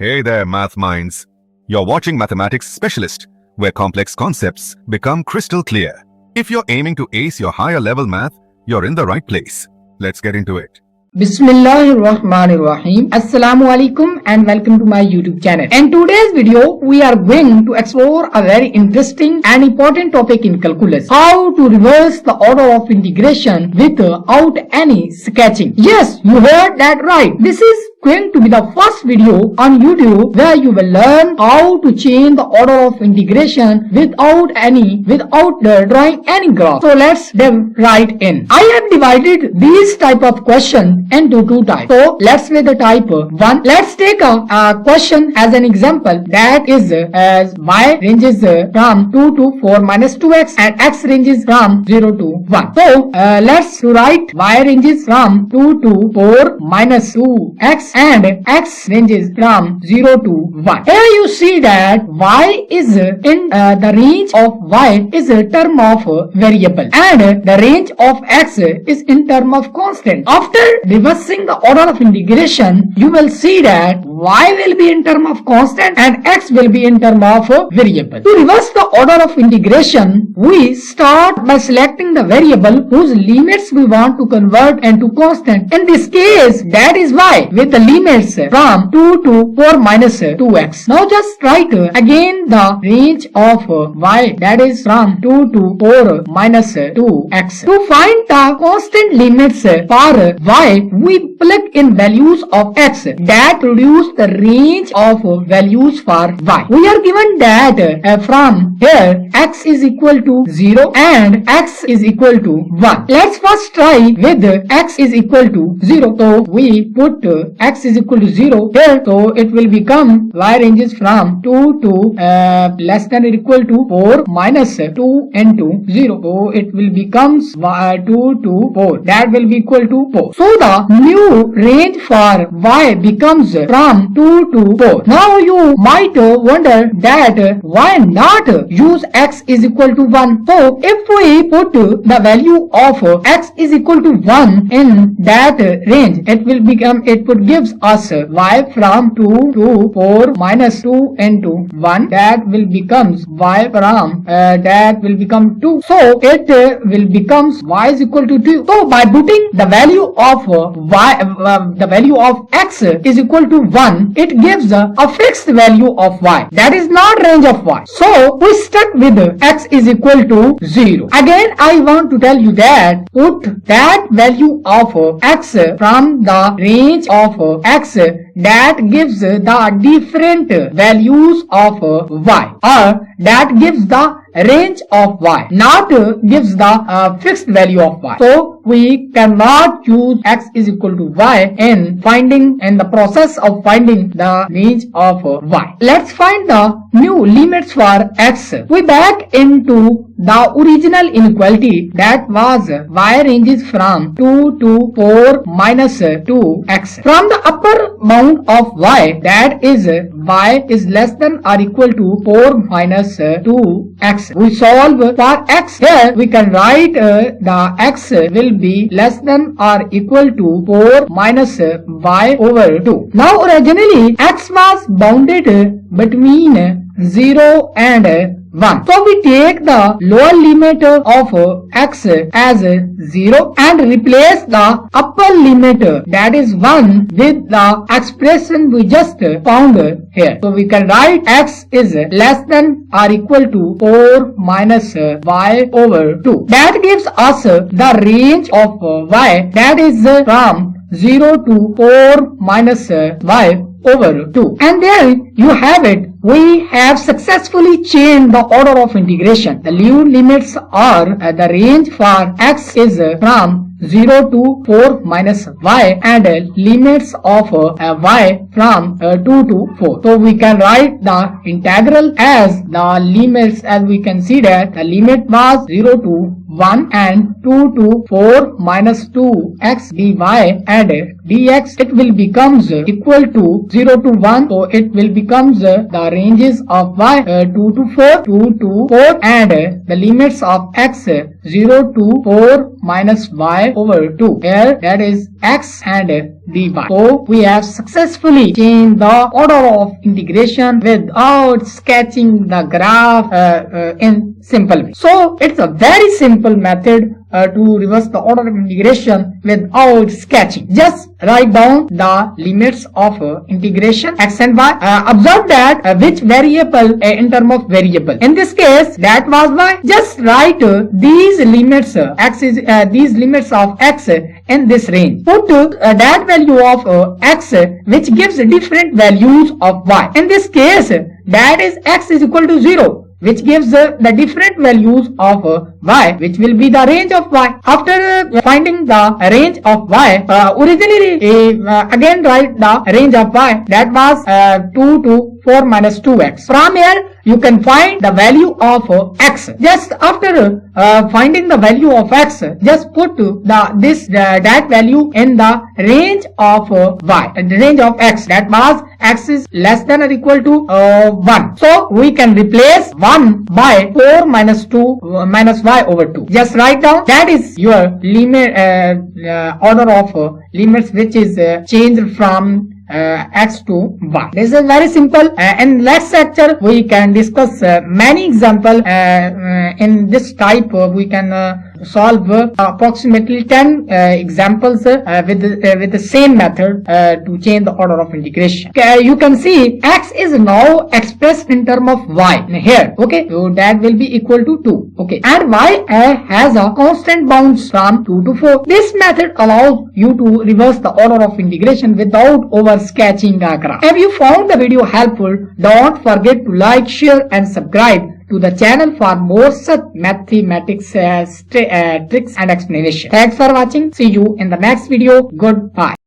Hey there, math minds. You're watching Mathematics Specialist, where complex concepts become crystal clear. If you're aiming to ace your higher level math, you're in the right place. Let's get into it. Bismillahirrahmanirrahim. Assalamu alaikum and welcome to my YouTube channel. In today's video, we are going to explore a very interesting and important topic in calculus. How to reverse the order of integration without any sketching. Yes, you heard that right. This is going to be the first video on YouTube where you will learn how to change the order of integration without drawing any graph. So let's dive right in. I have divided these type of questions into two types. So let's make the type 1. Let's take a question as an example that is as y ranges from 2 to 4 minus 2x and x ranges from 0 to 1. So let's write y ranges from 2 to 4 minus 2x and x ranges from 0 to 1. Here you see that y is in the range of y is a term of variable and the range of x is in term of constant. After reversing the order of integration, you will see that y will be in term of constant and x will be in term of variable. To reverse the order of integration, we start by selecting the variable whose limits we want to convert into constant. In this case, that is y with the limits from 2 to 4 minus 2x. Now just write again the range of y that is from 2 to 4 minus 2x. To find the constant limits for y, we plug in values of x that produce the range of values for y. We are given that from here x is equal to 0 and x is equal to 1. Let's first try with x is equal to 0. So we put x is equal to 0 here. So it will become y ranges from 2 to less than or equal to 4 minus 2 into 0. So it will becomes 2 to 4. That will be equal to 4. So the new range for y becomes from 2 to 4. Now you might wonder that why not use x is equal to 1. So if we put the value of x is equal to 1 in that range, it would gives us y from 2 to 4 minus 2 into 1. That will becomes y from that will become 2. So it will becomes y is equal to 2. So by putting the value of the value of x is equal to 1, it gives a fixed value of y. That is not range of y. So we stuck with x is equal to 0. Again, I want to tell you that put that value of x from the range of x that gives the different values of y, or that gives the range of y, not gives the fixed value of y. So we cannot use x is equal to y in the process of finding the range of y. Let's find the new limits for x. We back into the original inequality that was y ranges from 2 to 4 minus 2x. From the upper bound of y, that is y is less than or equal to 4 minus 2x. We solve for x. Here we can write the x will be less than or equal to 4 minus y over 2. Now originally x was bounded between 0 and 1. So we take the lower limit of x as 0 and replace the upper limit that is 1 with the expression we just found here. So we can write x is less than or equal to 4 minus y over 2. That gives us the range of y that is from 0 to 4 minus y over 2. And there you have it. We have successfully changed the order of integration. The new limits are the range for x is from 0 to 4 minus y and limits of y from 2 to 4. So we can write the integral as the limits, as we can see that the limit was 0 to 1 and 2 to 4 minus 2x dy and dx. It will becomes equal to 0 to 1. So it will becomes the ranges of y 2 to 4, 2 to 4 and the limits of x 0 to 4 minus y over 2. Here that is x and dy. So we have successfully changed the order of integration without sketching the graph in simple way. So it's a very simple method to reverse the order of integration without sketching. Just write down the limits of integration x and y. Observe that which variable in term of variable. In this case, that was y. Just write these limits x is these limits of x in this range. Put that value of x which gives different values of y. In this case, that is x is equal to 0. Which gives the different values of y, which will be the range of y. After finding the range of y, originally again write the range of y, that was 2 to 4 minus 2x. From here, you can find the value of x. Just after finding the value of x, just put that value in the range of y, the range of x. That was x is less than or equal to 1. So we can replace 1 by 4 minus 2 minus y over 2. Just write down that is your limit order of limits which is changed from x to y. This is very simple. In next lecture we can discuss many examples. In this type we can solve approximately 10 examples with the same method to change the order of integration. You can see x is now expressed in term of y here. Okay, so that will be equal to 2. Okay, and y has a constant bounds from 2 to 4. This method allows you to reverse the order of integration without over sketching a graph. If you found the video helpful, don't forget to like, share and subscribe to the channel for more such mathematics tricks and explanation. Thanks for watching. See you in the next video. Goodbye.